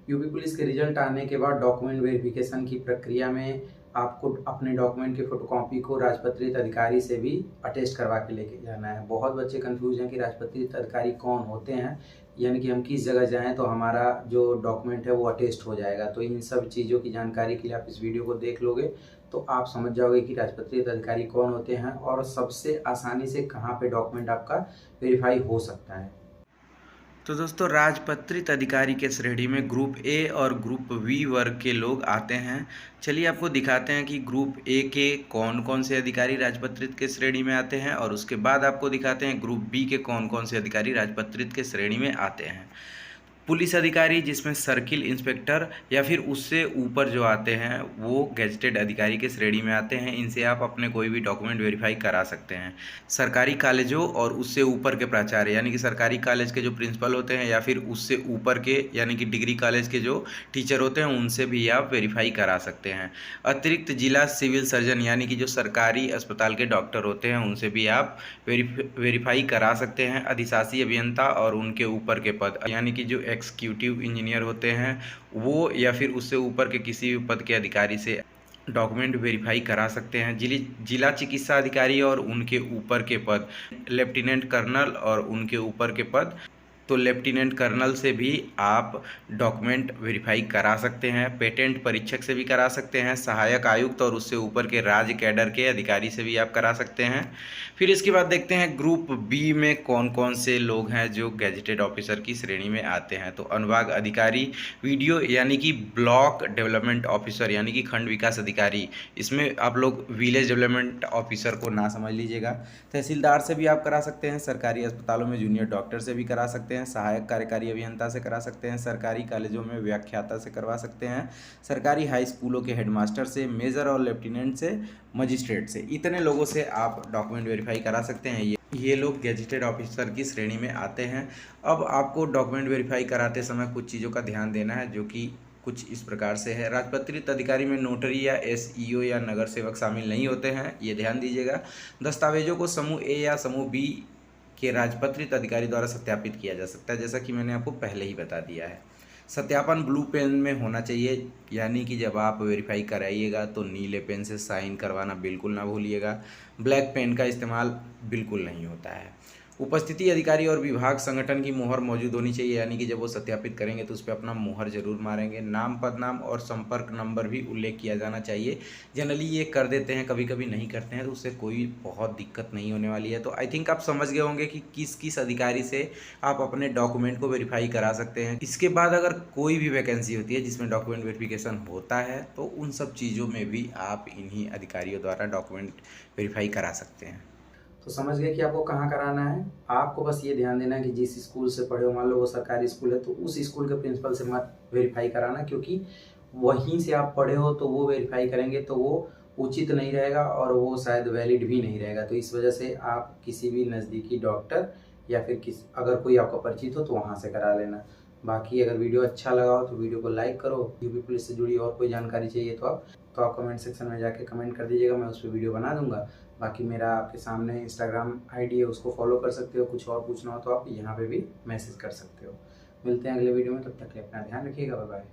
UP police के result आने के बाद डॉक्यूमेंट वेरिफिकेशन की प्रक्रिया में आपको अपने डॉक्यूमेंट की फोटोकॉपी को राजपत्रित अधिकारी से भी अटेस्ट करवा के लेके जाना है। बहुत बच्चे कंफ्यूज हैं कि राजपत्रित अधिकारी कौन होते हैं, यानी कि हम किस जगह जाएं तो हमारा जो डॉक्यूमेंट है वो अटेस्ट हो जाएगा। तो इन सब चीज़ों की जानकारी के लिए आप इस वीडियो को देख लोगे तो आप समझ जाओगे कि राजपत्रित अधिकारी कौन होते हैं और सबसे आसानी से कहाँ पे डॉक्यूमेंट आपका वेरीफाई हो सकता है। तो दोस्तों, राजपत्रित अधिकारी के श्रेणी में ग्रुप ए और ग्रुप बी वर्ग के लोग आते हैं। चलिए आपको दिखाते हैं कि ग्रुप ए के कौन कौन से अधिकारी राजपत्रित के श्रेणी में आते हैं और उसके बाद आपको दिखाते हैं ग्रुप बी के कौन कौन से अधिकारी राजपत्रित के श्रेणी में आते हैं। पुलिस अधिकारी, जिसमें सर्किल इंस्पेक्टर या फिर उससे ऊपर जो आते हैं वो गेजेटेड अधिकारी के श्रेणी में आते हैं। इनसे आप अपने कोई भी डॉक्यूमेंट वेरीफाई करा सकते हैं। सरकारी कॉलेजों और उससे ऊपर के प्राचार्य, यानी कि सरकारी कॉलेज के जो प्रिंसिपल होते हैं या फिर उससे ऊपर के यानी कि डिग्री कॉलेज के जो टीचर होते हैं उनसे भी आप वेरीफाई करा सकते हैं। अतिरिक्त जिला सिविल सर्जन, यानी कि जो सरकारी अस्पताल के डॉक्टर होते हैं उनसे भी आप वेरीफाई करा सकते हैं। अधिशासी अभियंता और उनके ऊपर के पद, यानी कि जो एग्जीक्यूटिव इंजीनियर होते हैं वो या फिर उससे ऊपर के किसी भी पद के अधिकारी से डॉक्यूमेंट वेरीफाई करा सकते हैं। जिला चिकित्सा अधिकारी और उनके ऊपर के पद, लेफ्टिनेंट कर्नल और उनके ऊपर के पद, तो लेफ्टिनेंट कर्नल से भी आप डॉक्यूमेंट वेरीफाई करा सकते हैं। पेटेंट परीक्षक से भी करा सकते हैं। सहायक आयुक्त और उससे ऊपर के राज्य कैडर के अधिकारी से भी आप करा सकते हैं। फिर इसके बाद देखते हैं ग्रुप बी में कौन कौन से लोग हैं जो गैजेटेड ऑफिसर की श्रेणी में आते हैं। तो अनुभाग अधिकारी, वीडियो यानी कि ब्लॉक डेवलपमेंट ऑफिसर यानी कि खंड विकास अधिकारी, इसमें आप लोग विलेज डेवलपमेंट ऑफिसर को ना समझ लीजिएगा। तहसीलदार से भी आप करा सकते हैं। सरकारी अस्पतालों में जूनियर डॉक्टर से भी करा सकते हैं। सहायक कार्यकारी अभियंता से करा सकते हैं। सरकारी कॉलेजों में व्याख्याता से करवा सकते हैं। सरकारी हाई स्कूलों के हेडमास्टर से, मेजर और लेफ्टिनेंट से, मजिस्ट्रेट से, इतने लोगों से आप डॉक्यूमेंट वेरीफाई करा सकते हैं। ये लोग गैजेटेड ऑफिसर की श्रेणी में आते हैं। अब आपको डॉक्यूमेंट वेरीफाई कराते समय कुछ चीज़ों का ध्यान देना है, जो कि कुछ इस प्रकार से है। राजपत्रित अधिकारी में नोटरी या एसईओ या नगर सेवक शामिल नहीं होते हैं, ये ध्यान दीजिएगा। दस्तावेजों को समूह ए या समूह बी के राजपत्रित अधिकारी द्वारा सत्यापित किया जा सकता है, जैसा कि मैंने आपको पहले ही बता दिया है। सत्यापन ब्लू पेन में होना चाहिए, यानी कि जब आप वेरीफाई कराइएगा तो नीले पेन से साइन करवाना बिल्कुल ना भूलिएगा। ब्लैक पेन का इस्तेमाल बिल्कुल नहीं होता है। उपस्थिति अधिकारी और विभाग संगठन की मोहर मौजूद होनी चाहिए, यानी कि जब वो सत्यापित करेंगे तो उस पर अपना मोहर जरूर मारेंगे। नाम, पदनाम और संपर्क नंबर भी उल्लेख किया जाना चाहिए। जनरली ये कर देते हैं, कभी कभी नहीं करते हैं, तो उससे कोई बहुत दिक्कत नहीं होने वाली है। तो आई थिंक आप समझ गए होंगे कि किस किस अधिकारी से आप अपने डॉक्यूमेंट को वेरीफाई करा सकते हैं। इसके बाद अगर कोई भी वैकेंसी होती है जिसमें डॉक्यूमेंट वेरिफिकेशन होता है तो उन सब चीज़ों में भी आप इन्हीं अधिकारियों द्वारा डॉक्यूमेंट वेरीफाई करा सकते हैं। तो समझ गए कि आपको कहाँ कराना है। आपको बस ये ध्यान देना है कि जिस स्कूल से पढ़े हो, मान लो वो सरकारी स्कूल है तो उस स्कूल के प्रिंसिपल से मत वेरीफाई कराना, क्योंकि वहीं से आप पढ़े हो तो वो वेरीफाई करेंगे तो वो उचित नहीं रहेगा और वो शायद वैलिड भी नहीं रहेगा। तो इस वजह से आप किसी भी नज़दीकी डॉक्टर या फिर अगर कोई आपका परिचित हो तो वहाँ से करा लेना। बाकी अगर वीडियो अच्छा लगा हो तो वीडियो को लाइक करो। यूपी पुलिस से जुड़ी और कोई जानकारी चाहिए तो आप कमेंट सेक्शन में जाके कमेंट कर दीजिएगा, मैं उस पर वीडियो बना दूंगा। बाकी मेरा आपके सामने इंस्टाग्राम आईडी है, उसको फॉलो कर सकते हो। कुछ और पूछना हो तो आप यहाँ पे भी मैसेज कर सकते हो। मिलते हैं अगले वीडियो में, तब तक के अपना ध्यान रखिएगा। Bye bye.